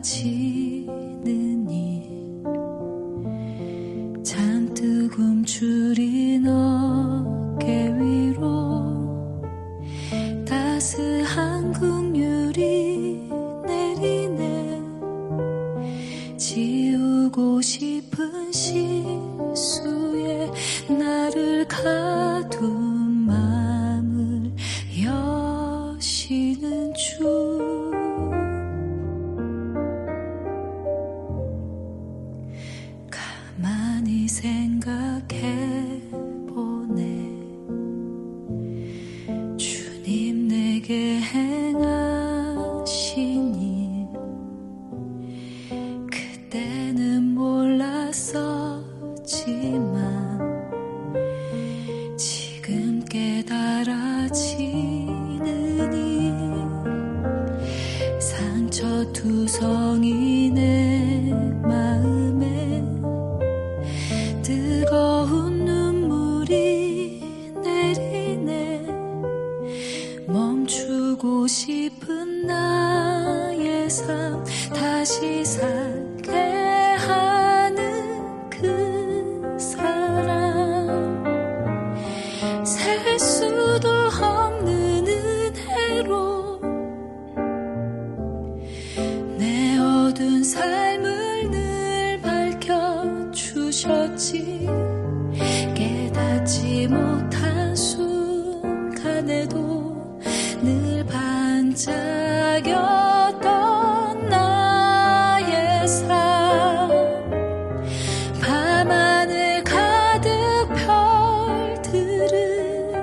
달아지는 일 잔뜩 움츠린 어깨 위로 따스한 긍휼이 내리네. 지우고 싶은 실수에 나를 가둔 마음을 여시는 주. 가만히 생각해보네. 주님 내게 행하신 일 그때는 몰랐었지만 지금 깨달아지는 일 상처투성이 내 마음에 뜨거운 눈물이 내리네. 멈추고 싶은 나의 삶 다시 살게 하는 그 사랑 셀 수도 없는 은혜로 내 어두운 삶을 늘 밝혀주셨지. 깨닫지 못한 순간에도 늘 반짝였던 나의 삶 밤하늘 가득 별들을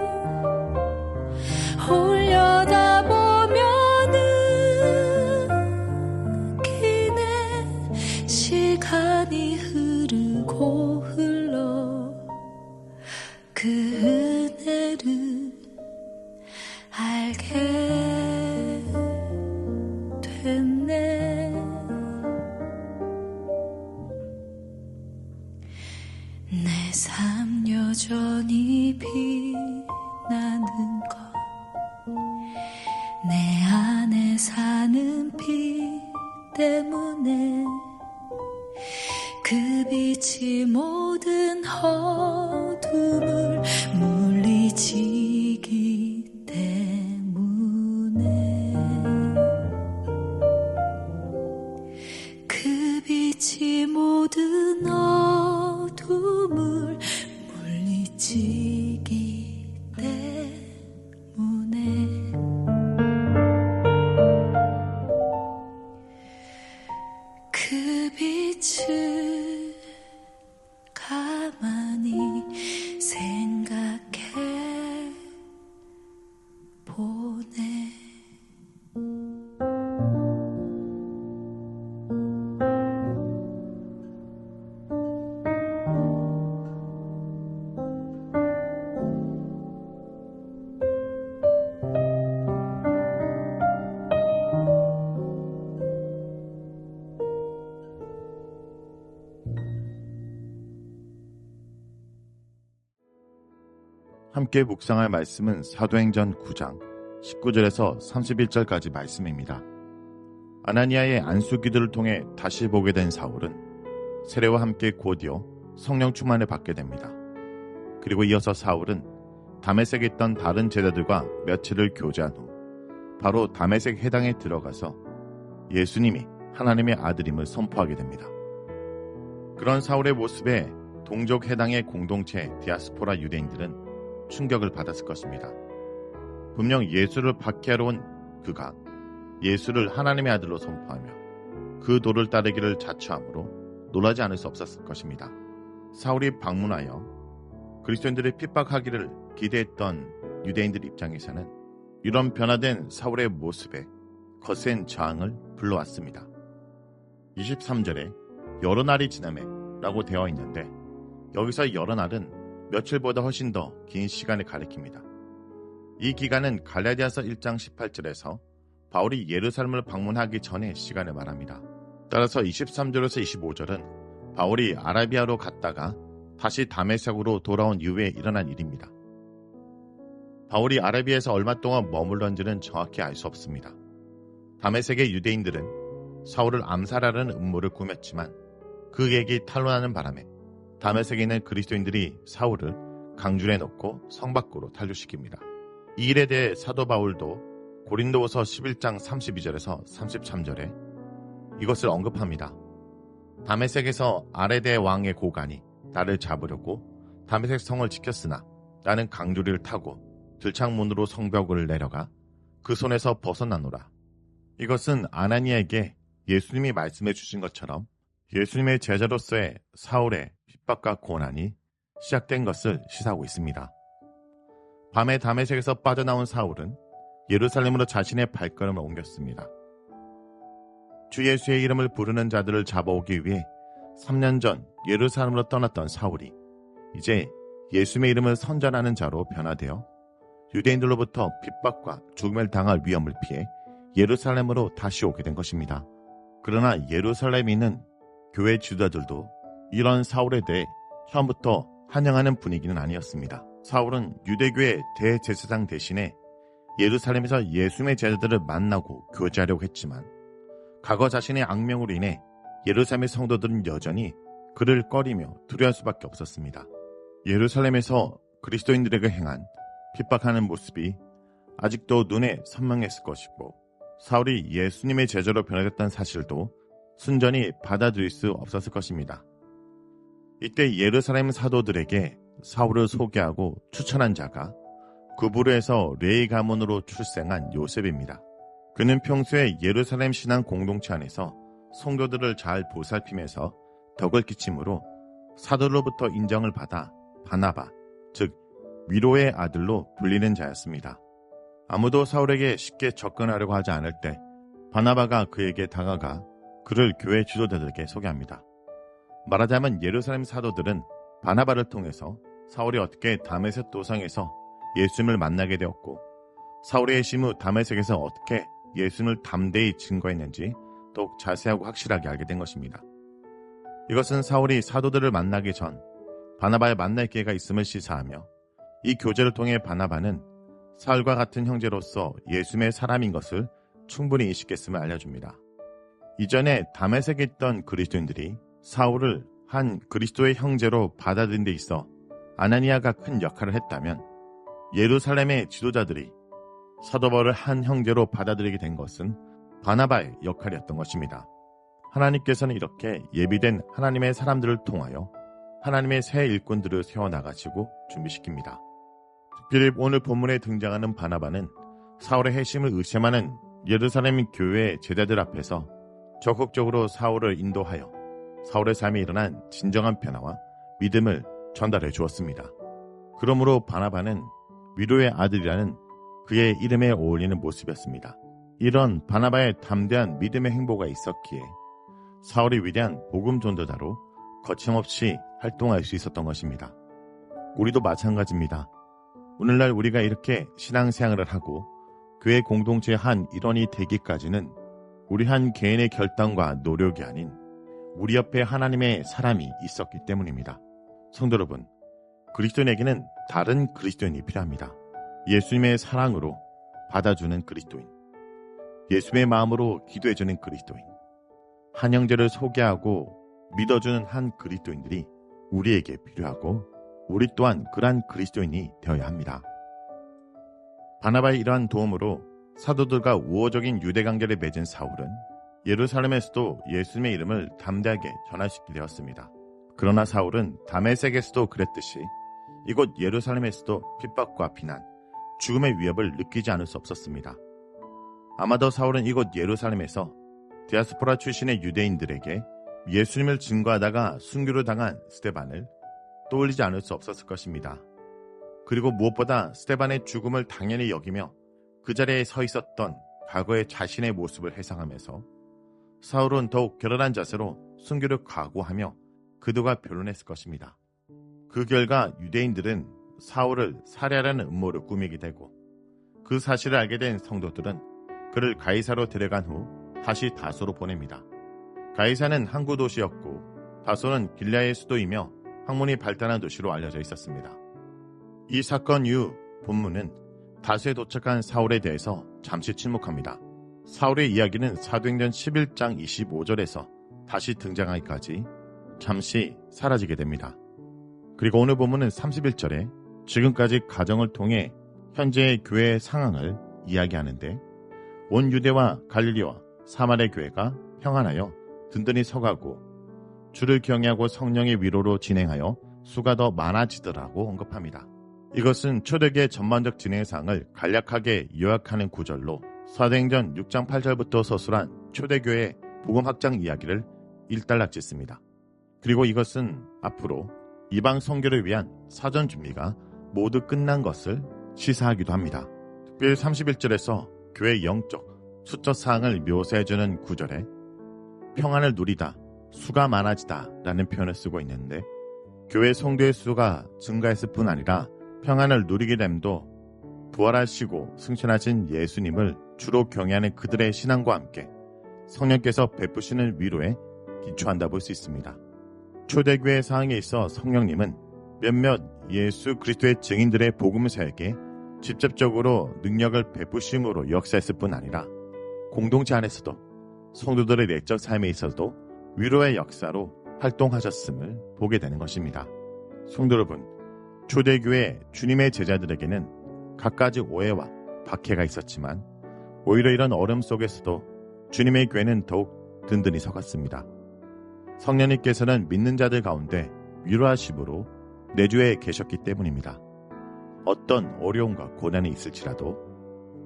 올려다보면 느끼네. 시간이 흐르고 흘러 그 은혜를 알게 됐네. 내 삶 여전히 빛나는 것 내 안에 사는 빛 때문에 그 빛이 모든 어둠을 물리치기 때문에 그 빛이 모든 어둠을 물리치기 때문에 그 빛을 가만히 생각해 보네. 함께 묵상할 말씀은 사도행전 9장 19절에서 31절까지 말씀입니다. 아나니아의 안수기도를 통해 다시 보게 된 사울은 세례와 함께 곧이어 성령 충만을 받게 됩니다. 그리고 이어서 사울은 다메섹에 있던 다른 제자들과 며칠을 교제한 후 바로 다메섹 해당에 들어가서 예수님이 하나님의 아들임을 선포하게 됩니다. 그런 사울의 모습에 동족 해당의 공동체 디아스포라 유대인들은 충격을 받았을 것입니다. 분명 예수를 박해하러 온 그가 예수를 하나님의 아들로 선포하며 그 도를 따르기를 자처함으로 놀라지 않을 수 없었을 것입니다. 사울이 방문하여 그리스도인들을 핍박하기를 기대했던 유대인들 입장에서는 이런 변화된 사울의 모습에 거센 저항을 불러왔습니다. 23절에 여러 날이 지나매 라고 되어 있는데 여기서 여러 날은 며칠보다 훨씬 더 긴 시간을 가리킵니다. 이 기간은 갈라디아서 1장 18절에서 바울이 예루살렘을 방문하기 전의 시간을 말합니다. 따라서 23절에서 25절은 바울이 아라비아로 갔다가 다시 다메섹으로 돌아온 이후에 일어난 일입니다. 바울이 아라비아에서 얼마 동안 머물렀는지는 정확히 알 수 없습니다. 다메섹의 유대인들은 사울을 암살하려는 음모를 꾸몄지만 그 계획이 탄로나는 바람에 다메섹에 있는 그리스도인들이 사울을 강줄에 넣고 성 밖으로 탈주시킵니다. 이 일에 대해 사도 바울도 고린도후서 11장 32절에서 33절에 이것을 언급합니다. 다메섹에서 아레데 왕의 고관이 나를 잡으려고 다메섹 성을 지켰으나 나는 강주리를 타고 들창문으로 성벽을 내려가 그 손에서 벗어나노라. 이것은 아나니아에게 예수님이 말씀해 주신 것처럼 예수님의 제자로서의 사울의 핍박과 고난이 시작된 것을 시사하고 있습니다. 밤에 다메섹에서 빠져나온 사울은 예루살렘으로 자신의 발걸음을 옮겼습니다. 주 예수의 이름을 부르는 자들을 잡아오기 위해 3년 전 예루살렘으로 떠났던 사울이 이제 예수님의 이름을 선전하는 자로 변화되어 유대인들로부터 핍박과 죽음을 당할 위험을 피해 예루살렘으로 다시 오게 된 것입니다. 그러나 예루살렘에 있는 교회 지도자들도 이런 사울에 대해 처음부터 환영하는 분위기는 아니었습니다. 사울은 유대교의 대제사장 대신에 예루살렘에서 예수님의 제자들을 만나고 교제하려고 했지만 과거 자신의 악명으로 인해 예루살렘의 성도들은 여전히 그를 꺼리며 두려워할 수밖에 없었습니다. 예루살렘에서 그리스도인들에게 행한 핍박하는 모습이 아직도 눈에 선명했을 것이고 사울이 예수님의 제자로 변화됐다는 사실도 순전히 받아들일 수 없었을 것입니다. 이때 예루살렘 사도들에게 사울을 소개하고 추천한 자가 구브르에서 레위 가문으로 출생한 요셉입니다. 그는 평소에 예루살렘 신앙 공동체 안에서 성도들을 잘 보살피면서 덕을 끼침으로 사도로부터 인정을 받아 바나바, 즉 위로의 아들로 불리는 자였습니다. 아무도 사울에게 쉽게 접근하려고 하지 않을 때 바나바가 그에게 다가가 그를 교회 지도자들에게 소개합니다. 말하자면 예루살렘 사도들은 바나바를 통해서 사울이 어떻게 다메섹 도상에서 예수님을 만나게 되었고 사울의 해심 후 다메섹에서 어떻게 예수님을 담대히 증거했는지 더욱 자세하고 확실하게 알게 된 것입니다. 이것은 사울이 사도들을 만나기 전 바나바를 만날 기회가 있음을 시사하며 이 교제를 통해 바나바는 사울과 같은 형제로서 예수님의 사람인 것을 충분히 인식했음을 알려줍니다. 이전에 다메섹에 있던 그리스도인들이 사울을 한 그리스도의 형제로 받아들인 데 있어 아나니아가 큰 역할을 했다면 예루살렘의 지도자들이 사도 바울을 한 형제로 받아들이게 된 것은 바나바의 역할이었던 것입니다. 하나님께서는 이렇게 예비된 하나님의 사람들을 통하여 하나님의 새 일꾼들을 세워나가시고 준비시킵니다. 특별히 오늘 본문에 등장하는 바나바는 사울의 핵심을 의심하는 예루살렘 교회의 제자들 앞에서 적극적으로 사울을 인도하여 사울의 삶에 일어난 진정한 변화와 믿음을 전달해 주었습니다. 그러므로 바나바는 위로의 아들이라는 그의 이름에 어울리는 모습이었습니다. 이런 바나바의 담대한 믿음의 행보가 있었기에 사울이 위대한 복음 전도자로 거침없이 활동할 수 있었던 것입니다. 우리도 마찬가지입니다. 오늘날 우리가 이렇게 신앙생활을 하고 교회 공동체의 한 일원이 되기까지는 우리 한 개인의 결단과 노력이 아닌 우리 옆에 하나님의 사람이 있었기 때문입니다. 성도 여러분, 그리스도인에게는 다른 그리스도인이 필요합니다. 예수님의 사랑으로 받아주는 그리스도인, 예수님의 마음으로 기도해주는 그리스도인, 한 형제를 소개하고 믿어주는 한 그리스도인들이 우리에게 필요하고 우리 또한 그러한 그리스도인이 되어야 합니다. 바나바의 이러한 도움으로 사도들과 우호적인 유대관계를 맺은 사울은 예루살렘에서도 예수님의 이름을 담대하게 전하시게 되었습니다. 그러나 사울은 다메섹에서도 그랬듯이 이곳 예루살렘에서도 핍박과 비난, 죽음의 위협을 느끼지 않을 수 없었습니다. 아마도 사울은 이곳 예루살렘에서 디아스포라 출신의 유대인들에게 예수님을 증거하다가 순교를 당한 스데반을 떠올리지 않을 수 없었을 것입니다. 그리고 무엇보다 스데반의 죽음을 당연히 여기며 그 자리에 서 있었던 과거의 자신의 모습을 회상하면서 사울은 더욱 결연한 자세로 순교를 각오하며 그도가 변론했을 것입니다. 그 결과 유대인들은 사울을 살해하려는 음모를 꾸미게 되고 그 사실을 알게 된 성도들은 그를 가이사로 데려간 후 다시 다소로 보냅니다. 가이사는 항구 도시였고 다소는 길라의 수도이며 학문이 발달한 도시로 알려져 있었습니다. 이 사건 이후 본문은 다소에 도착한 사울에 대해서 잠시 침묵합니다. 사울의 이야기는 사도행전 11장 25절에서 다시 등장하기까지 잠시 사라지게 됩니다. 그리고 오늘 본문은 31절에 지금까지 가정을 통해 현재의 교회의 상황을 이야기하는데, 온 유대와 갈릴리와 사마리아 교회가 평안하여 든든히 서가고 주를 경외하고 성령의 위로로 진행하여 수가 더 많아지더라고 언급합니다. 이것은 초대교회의 전반적 진행 사항을 간략하게 요약하는 구절로 사도행전 6장 8절부터 서술한 초대교회의 복음 확장 이야기를 일단락짓습니다. 그리고 이것은 앞으로 이방 선교를 위한 사전 준비가 모두 끝난 것을 시사하기도 합니다. 특별히 31절에서 교회의 영적, 수적 사항을 묘사해주는 구절에 평안을 누리다, 수가 많아지다 라는 표현을 쓰고 있는데, 교회 성도의 수가 증가했을 뿐 아니라 평안을 누리게 됨도 부활하시고 승천하신 예수님을 주로 경외하는 그들의 신앙과 함께 성령께서 베푸시는 위로에 기초한다 볼 수 있습니다. 초대교회 사항에 있어 성령님은 몇몇 예수 그리스도의 증인들의 복음 사역에 직접적으로 능력을 베푸심으로 역사했을 뿐 아니라 공동체 안에서도 성도들의 내적 삶에 있어서도 위로의 역사로 활동하셨음을 보게 되는 것입니다. 성도 여러분, 초대교회 주님의 제자들에게는 갖가지 오해와 박해가 있었지만 오히려 이런 어려움 속에서도 주님의 교회는 더욱 든든히 서갔습니다. 성령님께서는 믿는 자들 가운데 위로하심으로 내주에 계셨기 때문입니다. 어떤 어려움과 고난이 있을지라도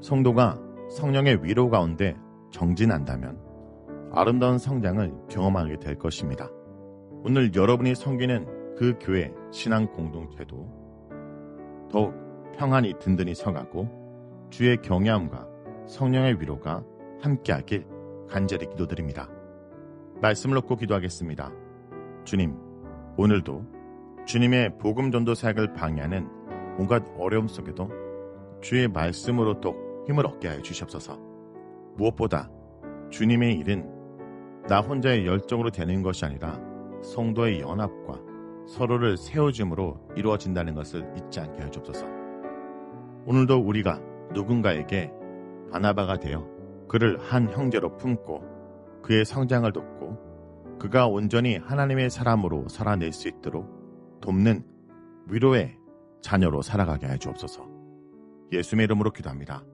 성도가 성령의 위로 가운데 정진한다면 아름다운 성장을 경험하게 될 것입니다. 오늘 여러분이 섬기는 그 교회 신앙 공동체도 더욱 평안히 든든히 서가고 주의 경외함과 성령의 위로가 함께하길 간절히 기도드립니다. 말씀을 놓고 기도하겠습니다. 주님, 오늘도 주님의 복음 전도 사역을 방해하는 온갖 어려움 속에도 주의 말씀으로 또 힘을 얻게 하여 주시옵소서. 무엇보다 주님의 일은 나 혼자의 열정으로 되는 것이 아니라 성도의 연합과 서로를 세워줌으로 이루어진다는 것을 잊지 않게 하여 주옵소서. 오늘도 우리가 누군가에게 바나바가 되어 그를 한 형제로 품고 그의 성장을 돕고 그가 온전히 하나님의 사람으로 살아낼 수 있도록 돕는 위로의 자녀로 살아가게 하여 주옵소서. 예수님의 이름으로 기도합니다.